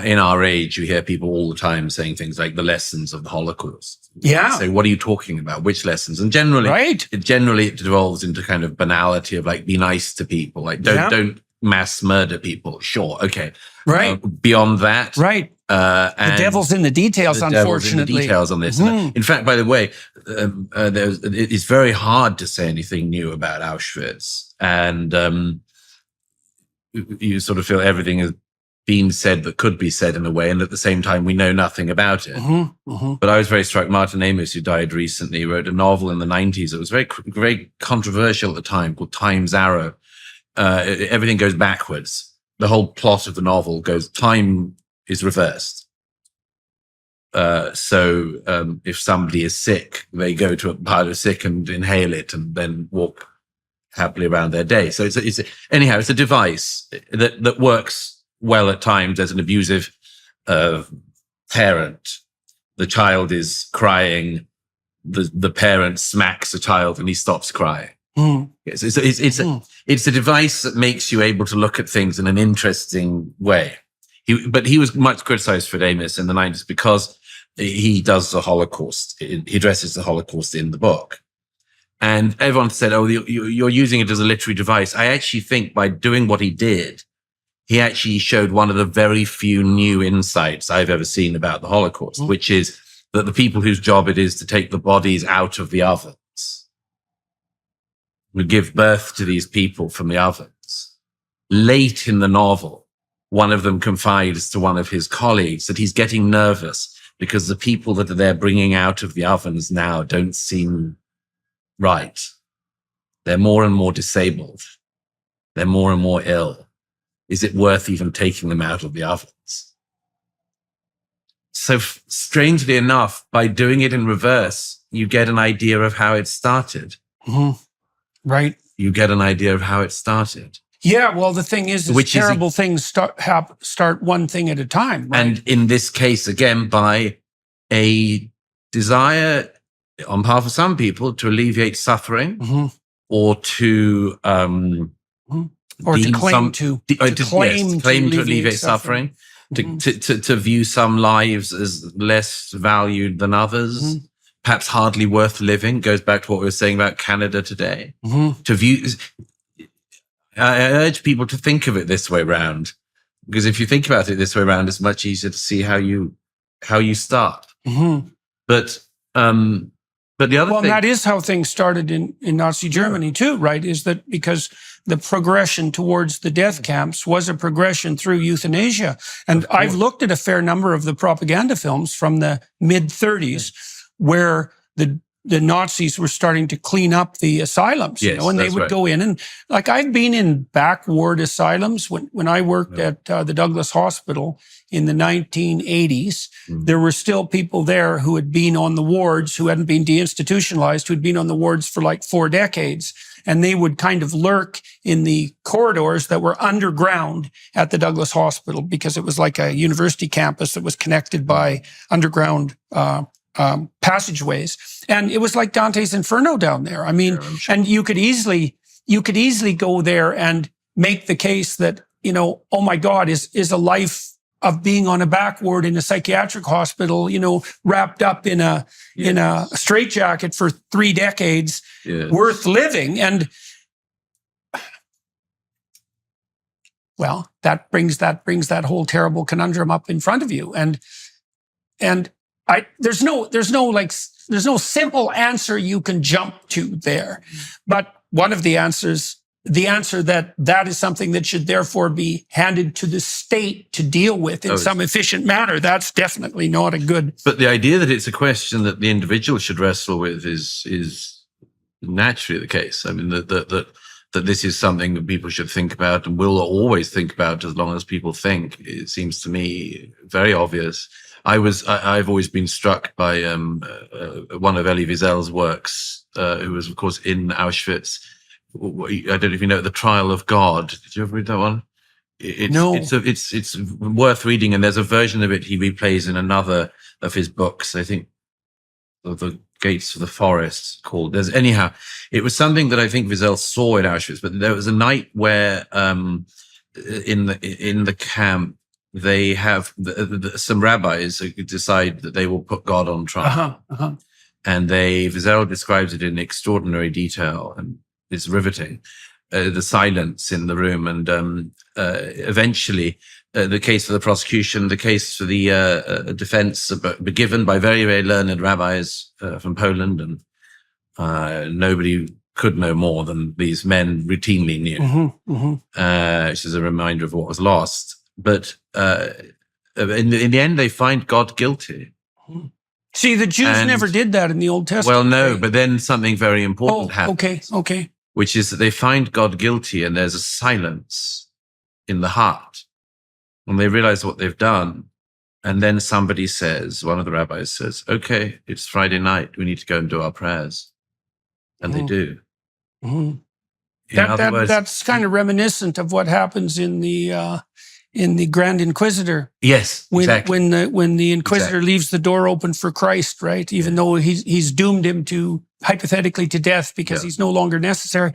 in our age, you hear people all the time saying things like the lessons of the Holocaust. Yeah. So what are you talking about? Which lessons? And generally, it devolves into kind of banality of like, be nice to people. Like, don't mass murder people. Sure. Okay. Right. Beyond that. Right. And the devil's in the details, unfortunately. The details on this. In fact, by the way, it's very hard to say anything new about Auschwitz. And you sort of feel everything has been said that could be said in a way, and at the same time we know nothing about it. But I was very struck. Martin Amis, who died recently, wrote a novel in the 90s. It was very controversial at the time, called Time's Arrow. Everything goes backwards. The whole plot of the novel goes, time is reversed. So if somebody is sick, they go to a pile of sick and inhale it and then walk happily around their day. So it's a device that works well at times as an abusive parent. The child is crying, the parent smacks the child and he stops crying. It's a device that makes you able to look at things in an interesting way. But he was much criticized for Amis in the 90s because he does the Holocaust. He addresses the Holocaust in the book. And everyone said, oh, you're using it as a literary device. I actually think by doing what he did, he actually showed one of the very few new insights I've ever seen about the Holocaust, which is that the people whose job it is to take the bodies out of the ovens would give birth to these people from the ovens. Late in the novel, one of them confides to one of his colleagues that he's getting nervous because the people that they're bringing out of the ovens now don't seem right. They're more and more disabled. They're more and more ill. Is it worth even taking them out of the ovens? So strangely enough, by doing it in reverse, you get an idea of how it started. Right. You get an idea of how it started. Yeah, well, the thing is terrible things start one thing at a time. Right? And in this case, again, by a desire on behalf of some people to alleviate suffering or to claim to alleviate suffering, to view some lives as less valued than others, perhaps hardly worth living. Goes back to what we were saying about Canada today. To view, I urge people to think of it this way round, because if you think about it this way round, it's much easier to see how you start. But the other thing, that is how things started in Nazi Germany too, right? Is that because the progression towards the death camps was a progression through euthanasia. And I've looked at a fair number of the propaganda films from the mid-30s where the Nazis were starting to clean up the asylums, and they would go in and, like, I've been in backward asylums when I worked at the Douglas Hospital in the 1980s. There were still people there who had been on the wards, who hadn't been deinstitutionalized, who had been on the wards for like 4 decades. And they would kind of lurk in the corridors that were underground at the Douglas Hospital because it was like a university campus that was connected by underground passageways. And it was like Dante's Inferno down there. I mean, and you could easily go there and make the case that, oh my God, is a life of being on a backward in a psychiatric hospital, wrapped up in a straitjacket for 3 decades, worth living. And well, that brings that whole terrible conundrum up in front of you. And there's no simple answer you can jump to there. But one of the answers, the answer that is something that should therefore be handed to the state to deal with in some efficient manner, that's definitely not a good. But the idea that it's a question that the individual should wrestle with is naturally the case. I mean, that this is something that people should think about and will always think about as long as people think. It seems to me very obvious. I've always been struck by one of Elie Wiesel's works, who was, of course, in Auschwitz. I don't know if you know The Trial of God. Did you ever read that one? No. It's worth reading, and there's a version of it he replays in another of his books. I think The Gates of the Forest called. Anyhow, it was something that I think Wiesel saw in Auschwitz. But there was a night where in the camp they have some rabbis who decide that they will put God on trial. And Wiesel describes it in extraordinary detail, and it's riveting. The silence in the room, and eventually the case for the prosecution, the case for the defense, given by very, very learned rabbis from Poland, and nobody could know more than these men routinely knew, which is a reminder of what was lost. But in the end, they find God guilty. See, the Jews never did that in the Old Testament. Well, no, but then something very important happens. Okay. Which is that they find God guilty, and there's a silence in the heart. And they realize what they've done. And then somebody says, one of the rabbis says, okay, it's Friday night. We need to go and do our prayers. And they do. In other words, that's kind of reminiscent of what happens in the Grand Inquisitor. Yes, exactly. When the Inquisitor leaves the door open for Christ, right? Even though he's doomed him to hypothetically to death because he's no longer necessary.